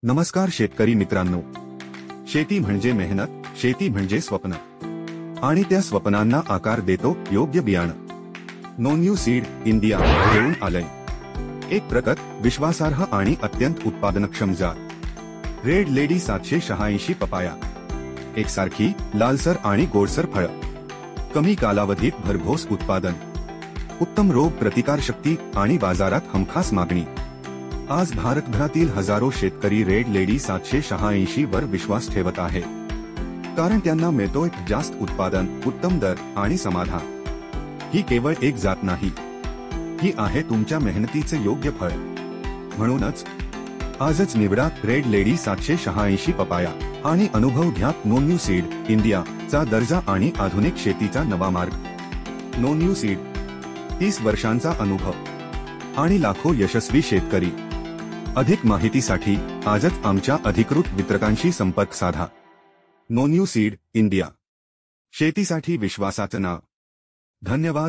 नमस्कार शेतकरी मित्रांनो, शेती म्हणजे मेहनत, शेती म्हणजे स्वप्न आणि त्या स्वप्नांना आकार देतो योग्य बियाणं। नो न्यू सीड इंडिया घेऊन आलंय एक प्रगत, विश्वासार्ह आणि अत्यंत उत्पादनक्षम जात रेड लेडी 786 पपाया। एकसारखी लालसर आणि गोडसर फळं, कमी कालावधीत भरघोस उत्पादन, उत्तम रोग प्रतिकारशक्ती आणि बाजारात हमखास मागणी। आज भारतभरातील हजारो शेतकरी रेड लेडी 786 वर विश्वास ठेवत आहेत, कारण त्यांना मिळतोय जास्त उत्पादन, उत्तम दर आणि समाधान। ही केवळ एक जात नाही, ही आहे तुमच्या मेहनतीचे योग्य फळ। म्हणूनच आजच निवडा रेड लेडी 786 पपाया आणि अनुभव घ्या नो न्यू सीड इंडिया चा दर्जा आणि आधुनिक शेतीचा नवा मार्ग। नो न्यू सीड, 30 वर्षांचा अनुभव आणि लाखो यशस्वी शेतकरी। अधिक माहितीसाठी आजच आमच्या अधिकृत वितरकांशी संपर्क साधा। नो न्यू सीड इंडिया, शेतीसाठी विश्वासाचं नाव। धन्यवाद।